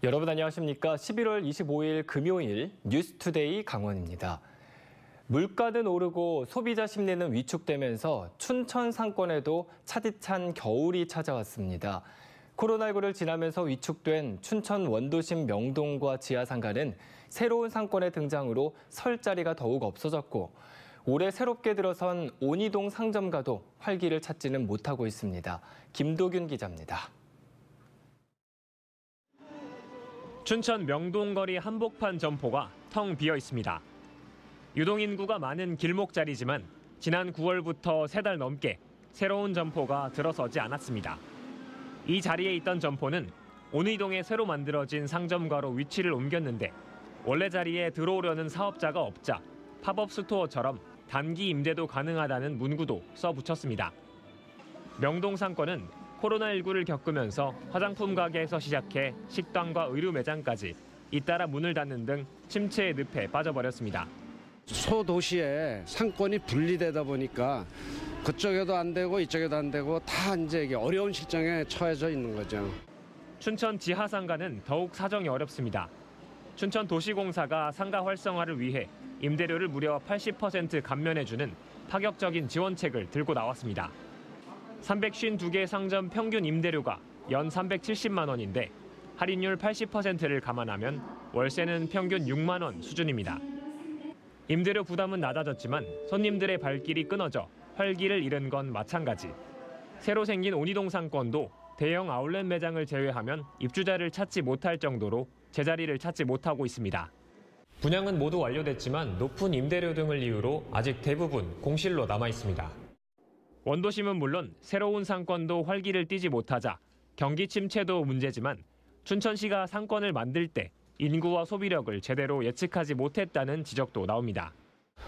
여러분 안녕하십니까? 11월 25일 금요일 뉴스투데이 강원입니다. 물가는 오르고 소비자 심리는 위축되면서 춘천 상권에도 차디찬 겨울이 찾아왔습니다. 코로나19를 지나면서 위축된 춘천 원도심 명동과 지하상가는 새로운 상권의 등장으로 설 자리가 더욱 없어졌고 올해 새롭게 들어선 온이동 상점가도 활기를 찾지는 못하고 있습니다. 김도균 기자입니다. 춘천 명동거리 한복판 점포가 텅 비어 있습니다. 유동인구가 많은 길목자리지만 지난 9월부터 3달 넘게 새로운 점포가 들어서지 않았습니다. 이 자리에 있던 점포는 온이동에 새로 만들어진 상점가로 위치를 옮겼는데 원래 자리에 들어오려는 사업자가 없자 팝업 스토어처럼 단기 임대도 가능하다는 문구도 써붙였습니다. 명동 상권은 코로나19를 겪으면서 화장품 가게에서 시작해 식당과 의류 매장까지 잇따라 문을 닫는 등 침체의 늪에 빠져버렸습니다. 소도시에 상권이 분리되다 보니까 그쪽에도 안 되고 이쪽에도 안 되고 다 이제 이게 어려운 실정에 처해져 있는 거죠. 춘천 지하상가는 더욱 사정이 어렵습니다. 춘천 도시공사가 상가 활성화를 위해 임대료를 무려 80% 감면해주는 파격적인 지원책을 들고 나왔습니다. 352개 상점 평균 임대료가 연 370만 원인데 할인율 80%를 감안하면 월세는 평균 6만 원 수준입니다. 임대료 부담은 낮아졌지만 손님들의 발길이 끊어져 활기를 잃은 건 마찬가지. 새로 생긴 온이동 상권도 대형 아울렛 매장을 제외하면 입주자를 찾지 못할 정도로 제자리를 찾지 못하고 있습니다. 분양은 모두 완료됐지만 높은 임대료 등을 이유로 아직 대부분 공실로 남아 있습니다. 원도심은 물론 새로운 상권도 활기를 띠지 못하자 경기 침체도 문제지만 춘천시가 상권을 만들 때 인구와 소비력을 제대로 예측하지 못했다는 지적도 나옵니다.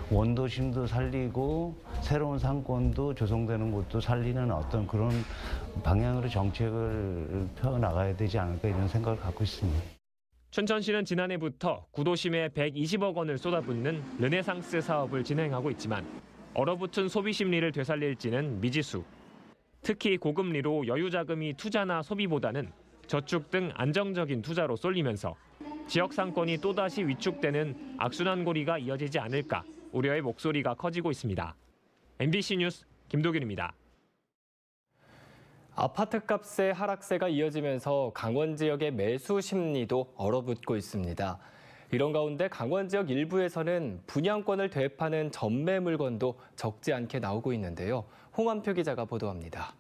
원도심도 살리고 새로운 상권도 조성되는 곳도 살리는 어떤 그런 방향으로 정책을 펴나가야 되지 않을까 이런 생각을 갖고 있습니다. 춘천시는 지난해부터 구도심에 120억 원을 쏟아붓는 르네상스 사업을 진행하고 있지만 얼어붙은 소비 심리를 되살릴지는 미지수. 특히 고금리로 여유자금이 투자나 소비보다는 저축 등 안정적인 투자로 쏠리면서 지역 상권이 또다시 위축되는 악순환고리가 이어지지 않을까 우려의 목소리가 커지고 있습니다. MBC 뉴스 김도균입니다. 아파트값의 하락세가 이어지면서 강원 지역의 매수 심리도 얼어붙고 있습니다. 이런 가운데 강원 지역 일부에서는 분양권을 되파는 전매 물건도 적지 않게 나오고 있는데요. 홍한표 기자가 보도합니다.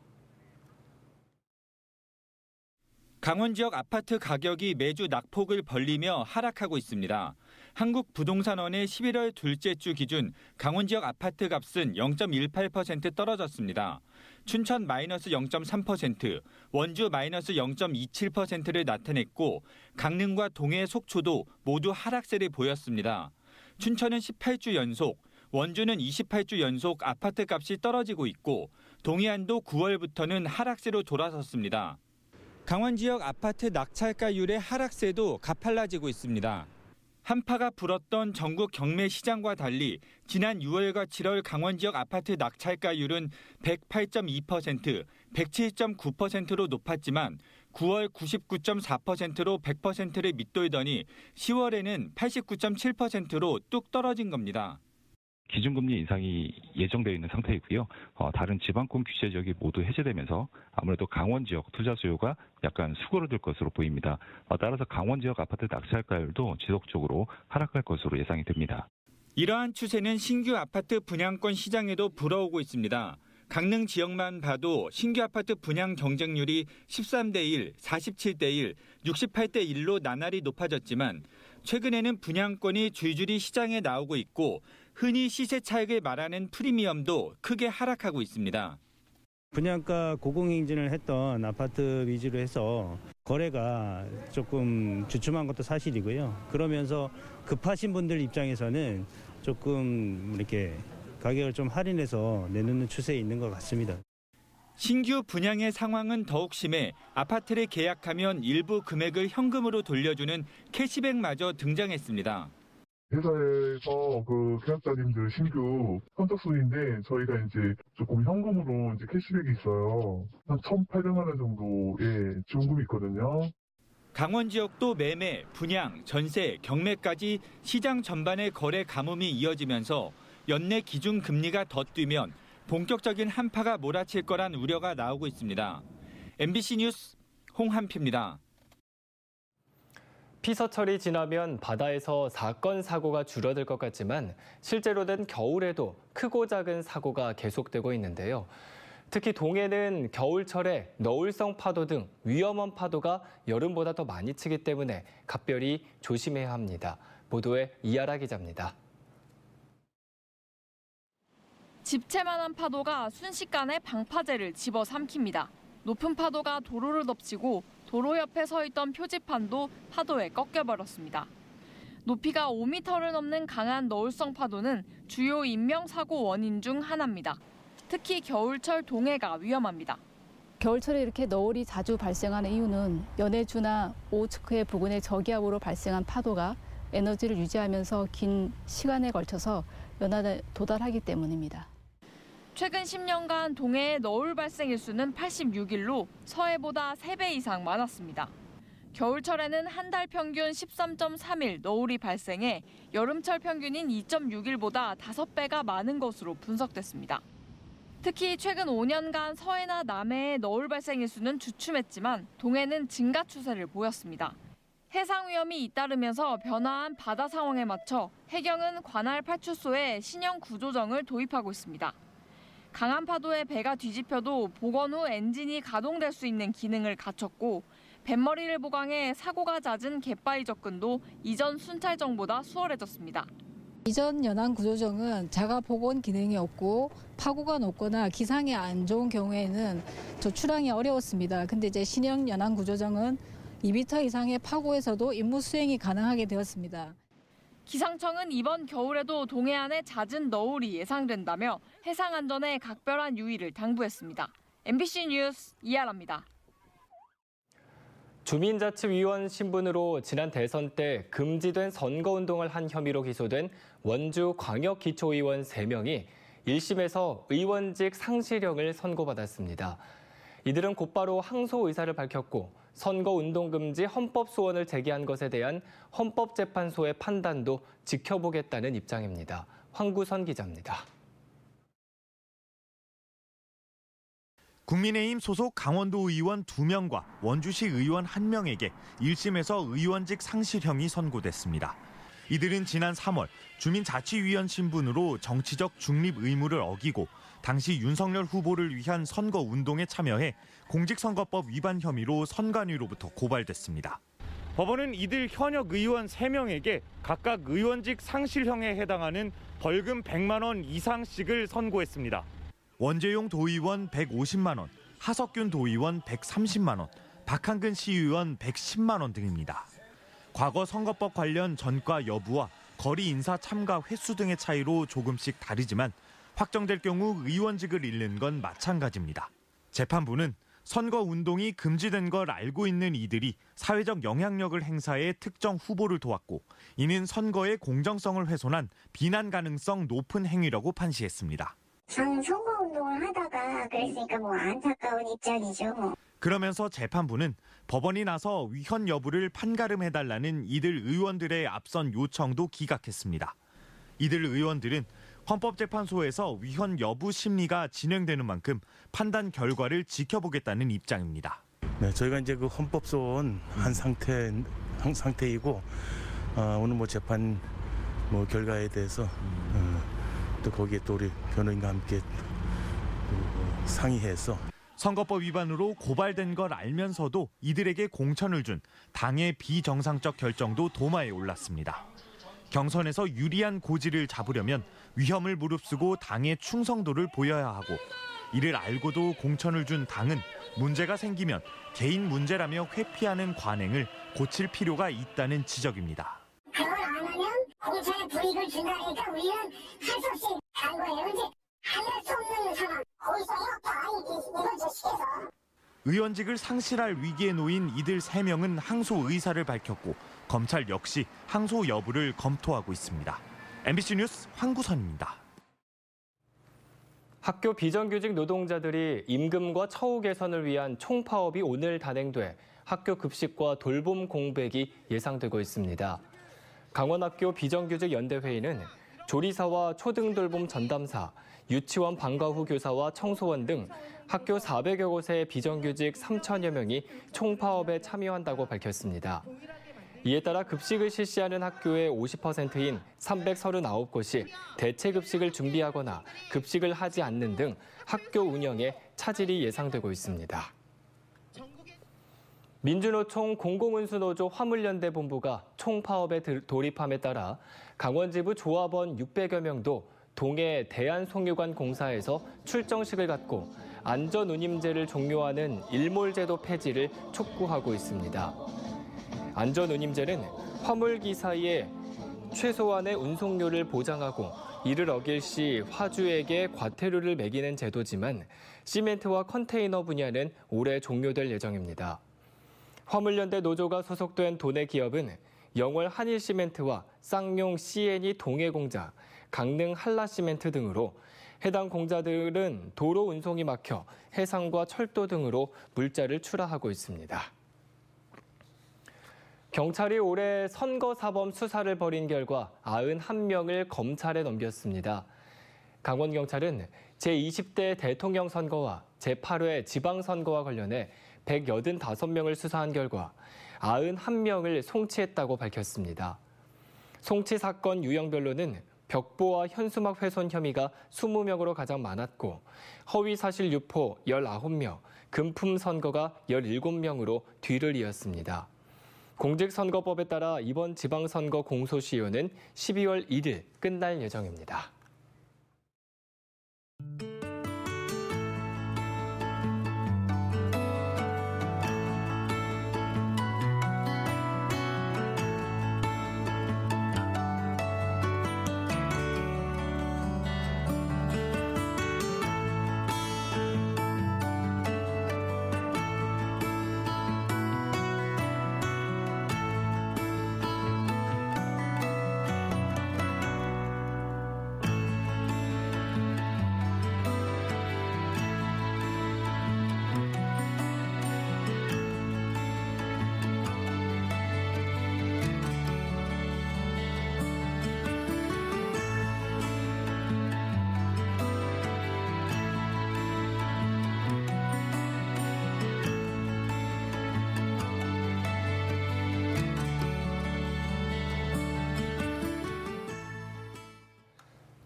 강원 지역 아파트 가격이 매주 낙폭을 벌리며 하락하고 있습니다. 한국부동산원의 11월 둘째 주 기준 강원 지역 아파트 값은 0.18% 떨어졌습니다. 춘천 마이너스 0.3%, 원주 마이너스 0.27%를 나타냈고 강릉과 동해 속초도 모두 하락세를 보였습니다. 춘천은 18주 연속, 원주는 28주 연속 아파트 값이 떨어지고 있고 동해안도 9월부터는 하락세로 돌아섰습니다. 강원 지역 아파트 낙찰가율의 하락세도 가팔라지고 있습니다. 한파가 불었던 전국 경매 시장과 달리 지난 6월과 7월 강원 지역 아파트 낙찰가율은 108.2%, 107.9%로 높았지만 9월 99.4%로 100%를 밑돌더니 10월에는 89.7%로 뚝 떨어진 겁니다. 기준금리 인상이 예정되어 있는 상태이고요. 다른 지방권 규제 지역이 모두 해제되면서 아무래도 강원 지역 투자 수요가 약간 수그러들 것으로 보입니다. 따라서 강원 지역 아파트 낙찰가율도 지속적으로 하락할 것으로 예상이 됩니다. 이러한 추세는 신규 아파트 분양권 시장에도 불어오고 있습니다. 강릉 지역만 봐도 신규 아파트 분양 경쟁률이 13대 1, 47대 1, 68대 1로 나날이 높아졌지만 최근에는 분양권이 줄줄이 시장에 나오고 있고 흔히 시세 차익을 말하는 프리미엄도 크게 하락하고 있습니다. 분양가 고공행진을 했던 아파트 위주로 해서 거래가 조금 주춤한 것도 사실이고요. 그러면서 급하신 분들 입장에서는 조금 이렇게 가격을 좀 할인해서 내놓는 추세에 있는 것 같습니다. 신규 분양의 상황은 더욱 심해 아파트를 계약하면 일부 금액을 현금으로 돌려주는 캐시백마저 등장했습니다. 회사에서 계약자님들 신규 선착순인데 저희가 이제 조금 현금으로 이제 캐시백이 있어요. 한 1,800만 원 정도의 지원금이 있거든요. 강원 지역도 매매, 분양, 전세, 경매까지 시장 전반의 거래 가뭄이 이어지면서 연내 기준 금리가 더 뛰면 본격적인 한파가 몰아칠 거란 우려가 나오고 있습니다. MBC 뉴스 홍한표입니다. 피서철이 지나면 바다에서 사건, 사고가 줄어들 것 같지만 실제로는 겨울에도 크고 작은 사고가 계속되고 있는데요. 특히 동해는 겨울철에 너울성 파도 등 위험한 파도가 여름보다 더 많이 치기 때문에 각별히 조심해야 합니다. 보도에 이하라 기자입니다. 집채만한 파도가 순식간에 방파제를 집어삼킵니다. 높은 파도가 도로를 덮치고 도로 옆에 서 있던 표지판도 파도에 꺾여버렸습니다. 높이가 5m를 넘는 강한 너울성 파도는 주요 인명사고 원인 중 하나입니다. 특히 겨울철 동해가 위험합니다. 겨울철에 이렇게 너울이 자주 발생하는 이유는 연해주나 오호츠크해 부근의 저기압으로 발생한 파도가 에너지를 유지하면서 긴 시간에 걸쳐서 연하에 도달하기 때문입니다. 최근 10년간 동해의 너울 발생 일수는 86일로 서해보다 3배 이상 많았습니다. 겨울철에는 한 달 평균 13.3일 너울이 발생해 여름철 평균인 2.6일보다 5배가 많은 것으로 분석됐습니다. 특히 최근 5년간 서해나 남해의 너울 발생 일수는 주춤했지만 동해는 증가 추세를 보였습니다. 해상 위험이 잇따르면서 변화한 바다 상황에 맞춰 해경은 관할 파출소에 신형 구조정을 도입하고 있습니다. 강한 파도에 배가 뒤집혀도 복원 후 엔진이 가동될 수 있는 기능을 갖췄고 뱃머리를 보강해 사고가 잦은 갯바위 접근도 이전 순찰정보다 수월해졌습니다. 이전 연안 구조정은 자가 복원 기능이 없고 파고가 높거나 기상이 안 좋은 경우에는 조출항이 어려웠습니다. 근데 이제 신형 연안 구조정은 2m 이상의 파고에서도 임무 수행이 가능하게 되었습니다. 기상청은 이번 겨울에도 동해안에 잦은 너울이 예상된다며 해상 안전에 각별한 유의를 당부했습니다. MBC 뉴스 이하라입니다. 주민자치위원 신분으로 지난 대선 때 금지된 선거운동을 한 혐의로 기소된 원주 광역기초의원 3명이 1심에서 의원직 상실형을 선고받았습니다. 이들은 곧바로 항소 의사를 밝혔고 선거운동 금지 헌법 소원을 제기한 것에 대한 헌법재판소의 판단도 지켜보겠다는 입장입니다. 황구선 기자입니다. 국민의힘 소속 강원도 의원 2명과 원주시 의원 1명에게 1심에서 의원직 상실형이 선고됐습니다. 이들은 지난 3월 주민자치위원 신분으로 정치적 중립 의무를 어기고 당시 윤석열 후보를 위한 선거운동에 참여해 공직선거법 위반 혐의로 선관위로부터 고발됐습니다. 법원은 이들 현역 의원 3명에게 각각 의원직 상실형에 해당하는 벌금 100만 원 이상씩을 선고했습니다. 원재용 도의원 150만 원, 하석균 도의원 130만 원, 박한근 시의원 110만 원 등입니다. 과거 선거법 관련 전과 여부와 거리 인사 참가 횟수 등의 차이로 조금씩 다르지만 확정될 경우 의원직을 잃는 건 마찬가지입니다. 재판부는 선거운동이 금지된 걸 알고 있는 이들이 사회적 영향력을 행사해 특정 후보를 도왔고 이는 선거의 공정성을 훼손한 비난 가능성 높은 행위라고 판시했습니다. 저는 선거운동을 하다가 그랬으니까 안타까운 입장이죠. 그러면서 재판부는 법원이 나서 위헌 여부를 판가름해달라는 이들 의원들의 앞선 요청도 기각했습니다. 이들 의원들은 헌법재판소에서 위헌 여부 심리가 진행되는 만큼 판단 결과를 지켜보겠다는 입장입니다. 네, 저희가 이제 그 헌법소원 한 상태이고 오늘 재판 결과에 대해서 또 거기에 또 우리 변호인과 함께 상의해서 선거법 위반으로 고발된 걸 알면서도 이들에게 공천을 준 당의 비정상적 결정도 도마에 올랐습니다. 경선에서 유리한 고지를 잡으려면 위험을 무릅쓰고 당의 충성도를 보여야 하고 이를 알고도 공천을 준 당은 문제가 생기면 개인 문제라며 회피하는 관행을 고칠 필요가 있다는 지적입니다. 그걸 안 하면 공천에 불이익을 준다니까 우리는 할 수 없이 간 거예요. 이제 할 수 없는 상황. 거기서 이건 제 시에서. 의원직을 상실할 위기에 놓인 이들 3명은 항소 의사를 밝혔고 검찰 역시 항소 여부를 검토하고 있습니다. MBC 뉴스 황구선입니다. 학교 비정규직 노동자들이 임금과 처우 개선을 위한 총파업이 오늘 단행돼 학교 급식과 돌봄 공백이 예상되고 있습니다. 강원학교 비정규직 연대회의는 조리사와 초등돌봄 전담사, 유치원 방과 후 교사와 청소원 등 학교 400여 곳의 비정규직 3천여 명이 총파업에 참여한다고 밝혔습니다. 이에 따라 급식을 실시하는 학교의 50%인 339곳이 대체 급식을 준비하거나 급식을 하지 않는 등 학교 운영에 차질이 예상되고 있습니다. 민주노총 공공운수노조 화물연대 본부가 총파업에 돌입함에 따라 강원지부 조합원 600여 명도 동해 대한송유관 공사에서 출정식을 갖고 안전운임제를 종료하는 일몰제도 폐지를 촉구하고 있습니다. 안전운임제는 화물기사의 최소한의 운송료를 보장하고 이를 어길 시 화주에게 과태료를 매기는 제도지만 시멘트와 컨테이너 분야는 올해 종료될 예정입니다. 화물연대 노조가 소속된 도내 기업은 영월 한일시멘트와 쌍용 CNE 동해공자, 강릉 한라시멘트 등으로 해당 공자들은 도로 운송이 막혀 해상과 철도 등으로 물자를 출하하고 있습니다. 경찰이 올해 선거사범 수사를 벌인 결과 91명을 검찰에 넘겼습니다. 강원경찰은 제20대 대통령 선거와 제8회 지방선거와 관련해 185명을 수사한 결과 91명을 송치했다고 밝혔습니다. 송치 사건 유형별로는 벽보와 현수막 훼손 혐의가 20명으로 가장 많았고 허위 사실 유포 19명, 금품 선거가 17명으로 뒤를 이었습니다. 공직선거법에 따라 이번 지방선거 공소시효는 12월 1일 끝날 예정입니다.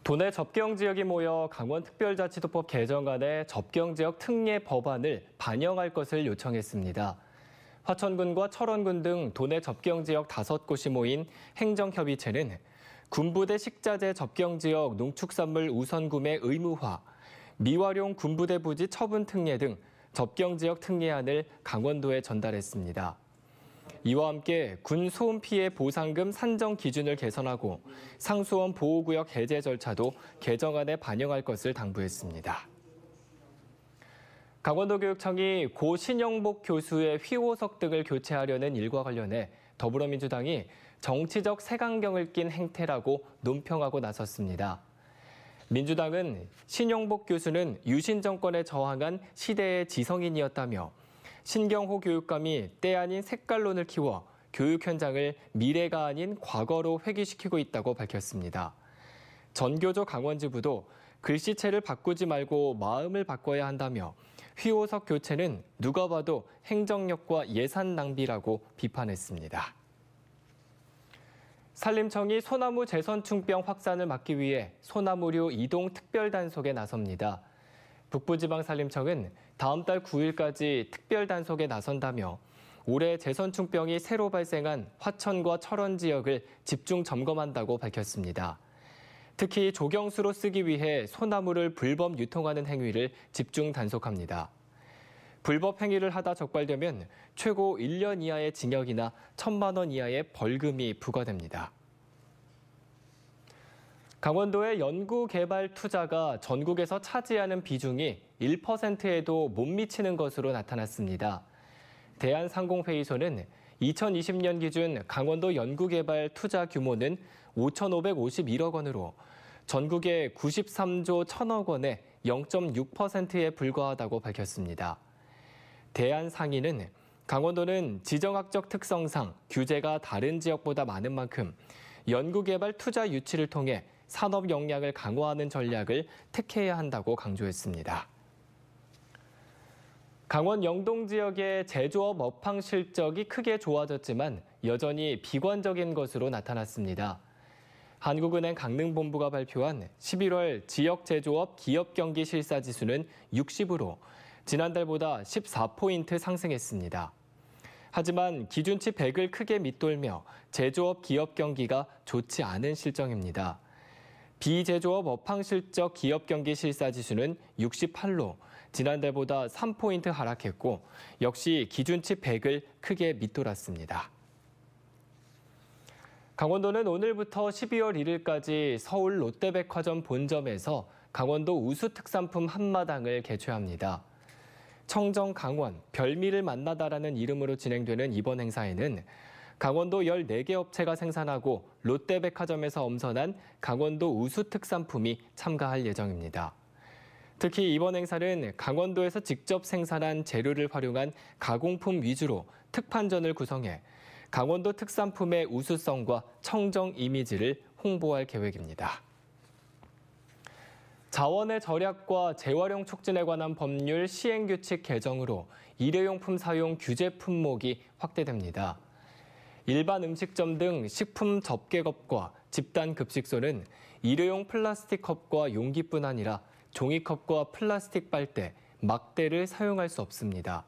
도내 접경지역이 모여 강원특별자치도법 개정안에 접경지역 특례 법안을 반영할 것을 요청했습니다. 화천군과 철원군 등 도내 접경지역 5곳이 모인 행정협의체는 군부대 식자재 접경지역 농축산물 우선 구매 의무화, 미활용 군부대 부지 처분 특례 등 접경지역 특례안을 강원도에 전달했습니다. 이와 함께 군 소음 피해 보상금 산정 기준을 개선하고 상수원 보호구역 해제 절차도 개정안에 반영할 것을 당부했습니다. 강원도교육청이 고 신영복 교수의 휘호석 등을 교체하려는 일과 관련해 더불어민주당이 정치적 색안경을 낀 행태라고 논평하고 나섰습니다. 민주당은 신영복 교수는 유신 정권에 저항한 시대의 지성인이었다며 신경호 교육감이 때 아닌 색깔론을 키워 교육 현장을 미래가 아닌 과거로 회귀시키고 있다고 밝혔습니다. 전교조 강원지부도 글씨체를 바꾸지 말고 마음을 바꿔야 한다며 휘호석 교체는 누가 봐도 행정력과 예산 낭비라고 비판했습니다. 산림청이 소나무 제선충병 확산을 막기 위해 소나무류 이동 특별단속에 나섭니다. 북부지방산림청은 다음 달 9일까지 특별단속에 나선다며 올해 제선충병이 새로 발생한 화천과 철원 지역을 집중 점검한다고 밝혔습니다. 특히 조경수로 쓰기 위해 소나무를 불법 유통하는 행위를 집중 단속합니다. 불법 행위를 하다 적발되면 최고 1년 이하의 징역이나 1,000만 원 이하의 벌금이 부과됩니다. 강원도의 연구개발 투자가 전국에서 차지하는 비중이 1%에도 못 미치는 것으로 나타났습니다. 대한상공회의소는 2020년 기준 강원도 연구개발 투자 규모는 5,551억 원으로 전국의 93조 1,000억 원의 0.6%에 불과하다고 밝혔습니다. 대한상인은 강원도는 지정학적 특성상 규제가 다른 지역보다 많은 만큼 연구개발 투자 유치를 통해 산업 역량을 강화하는 전략을 택해야 한다고 강조했습니다. 강원 영동 지역의 제조업 업황 실적이 크게 좋아졌지만 여전히 비관적인 것으로 나타났습니다. 한국은행 강릉본부가 발표한 11월 지역 제조업 기업 경기 실사 지수는 60으로 지난달보다 14포인트 상승했습니다. 하지만 기준치 100을 크게 밑돌며 제조업 기업 경기가 좋지 않은 실정입니다. 비제조업 업황 실적 기업 경기 실사 지수는 68로 지난달보다 3포인트 하락했고 역시 기준치 100을 크게 밑돌았습니다. 강원도는 오늘부터 12월 1일까지 서울 롯데백화점 본점에서 강원도 우수 특산품 한마당을 개최합니다. 청정 강원, 별미를 만나다라는 이름으로 진행되는 이번 행사에는 강원도 14개 업체가 생산하고 롯데백화점에서 엄선한 강원도 우수 특산품이 참가할 예정입니다. 특히 이번 행사는 강원도에서 직접 생산한 재료를 활용한 가공품 위주로 특판전을 구성해 강원도 특산품의 우수성과 청정 이미지를 홍보할 계획입니다. 자원의 절약과 재활용 촉진에 관한 법률 시행규칙 개정으로 일회용품 사용 규제 품목이 확대됩니다. 일반 음식점 등 식품 접개컵과 집단급식소는 일회용 플라스틱 컵과 용기뿐 아니라 종이컵과 플라스틱 빨대, 막대를 사용할 수 없습니다.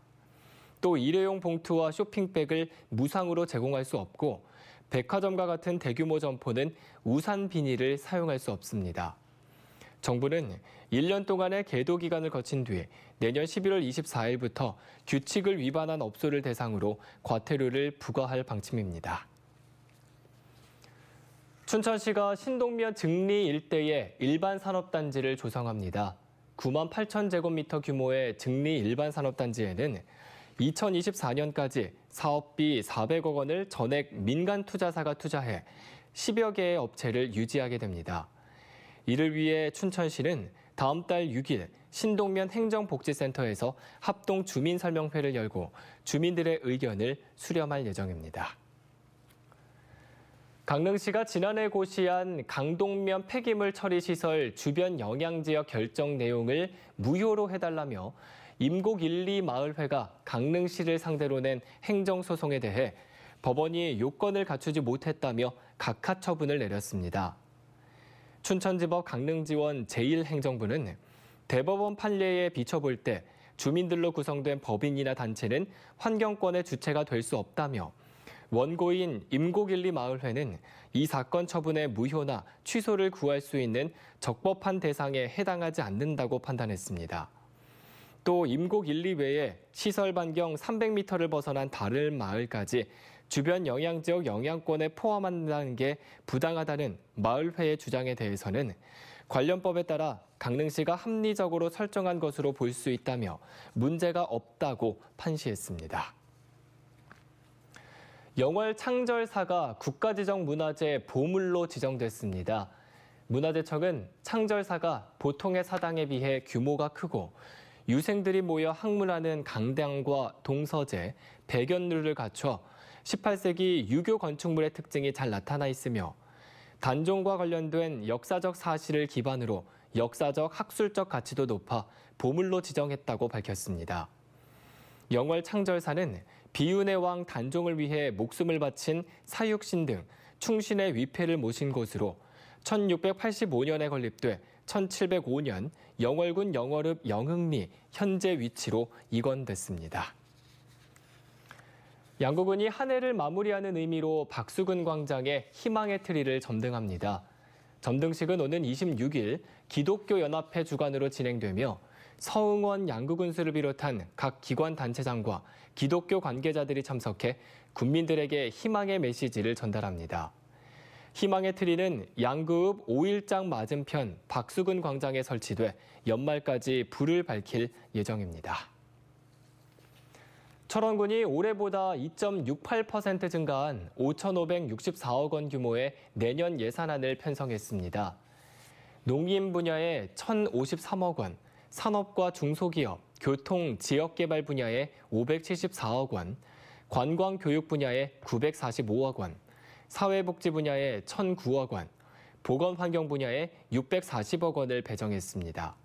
또 일회용 봉투와 쇼핑백을 무상으로 제공할 수 없고 백화점과 같은 대규모 점포는 우산 비닐을 사용할 수 없습니다. 정부는 1년 동안의 계도 기간을 거친 뒤 내년 11월 24일부터 규칙을 위반한 업소를 대상으로 과태료를 부과할 방침입니다. 춘천시가 신동면 증리 일대에 일반 산업단지를 조성합니다. 9만 8천 제곱미터 규모의 증리 일반 산업단지에는 2024년까지 사업비 400억 원을 전액 민간 투자사가 투자해 10여 개의 업체를 유지하게 됩니다. 이를 위해 춘천시는 다음 달 6일 신동면 행정복지센터에서 합동 주민설명회를 열고 주민들의 의견을 수렴할 예정입니다. 강릉시가 지난해 고시한 강동면 폐기물 처리 시설 주변 영향지역 결정 내용을 무효로 해달라며 임곡 1, 2 마을회가 강릉시를 상대로 낸 행정소송에 대해 법원이 요건을 갖추지 못했다며 각하 처분을 내렸습니다. 춘천지법 강릉지원 제1행정부는 대법원 판례에 비춰볼 때 주민들로 구성된 법인이나 단체는 환경권의 주체가 될 수 없다며 원고인 임곡 1, 2 마을회는 이 사건 처분의 무효나 취소를 구할 수 있는 적법한 대상에 해당하지 않는다고 판단했습니다. 또 임곡 1, 2 외에 시설 반경 300m를 벗어난 다른 마을까지 주변 영향지역 영향권에 포함한다는 게 부당하다는 마을회의 주장에 대해서는 관련법에 따라 강릉시가 합리적으로 설정한 것으로 볼 수 있다며 문제가 없다고 판시했습니다. 영월 창절사가 국가지정 문화재 보물로 지정됐습니다. 문화재청은 창절사가 보통의 사당에 비해 규모가 크고 유생들이 모여 항문하는 강당과 동서재, 백연루를 갖춰 18세기 유교 건축물의 특징이 잘 나타나 있으며 단종과 관련된 역사적 사실을 기반으로 역사적 학술적 가치도 높아 보물로 지정했다고 밝혔습니다. 영월 창절사는 비운의 왕 단종을 위해 목숨을 바친 사육신 등 충신의 위패를 모신 곳으로 1685년에 건립돼 1705년 영월군 영월읍 영흥리 현재 위치로 이관됐습니다. 양구군이 한 해를 마무리하는 의미로 박수근 광장에 희망의 트리를 점등합니다. 점등식은 오는 26일 기독교연합회 주관으로 진행되며 서응원 양구군수를 비롯한 각 기관 단체장과 기독교 관계자들이 참석해 군민들에게 희망의 메시지를 전달합니다. 희망의 트리는 양구읍 5일장 맞은편 박수근 광장에 설치돼 연말까지 불을 밝힐 예정입니다. 철원군이 올해보다 2.68% 증가한 5,564억 원 규모의 내년 예산안을 편성했습니다. 농림 분야에 1,053억 원, 산업과 중소기업, 교통, 지역개발 분야에 574억 원, 관광교육 분야에 945억 원, 사회복지 분야에 1,009억 원, 보건환경 분야에 640억 원을 배정했습니다.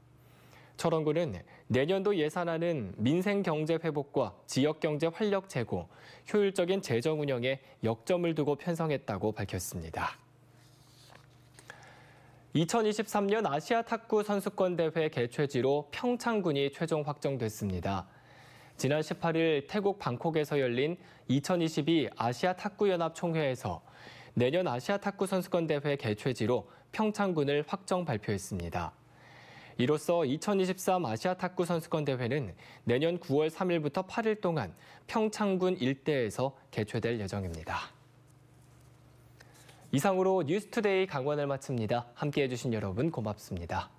철원구는 내년도 예산안은 민생경제 회복과 지역경제 활력 제고, 효율적인 재정 운영에 역점을 두고 편성했다고 밝혔습니다. 2023년 아시아 탁구 선수권 대회 개최지로 평창군이 최종 확정됐습니다. 지난 18일 태국 방콕에서 열린 2022 아시아 탁구연합 총회에서 내년 아시아 탁구 선수권 대회 개최지로 평창군을 확정 발표했습니다. 이로써 2023 아시아 탁구 선수권 대회는 내년 9월 3일부터 8일 동안 평창군 일대에서 개최될 예정입니다. 이상으로 뉴스투데이 강원을 마칩니다. 함께해 주신 여러분 고맙습니다.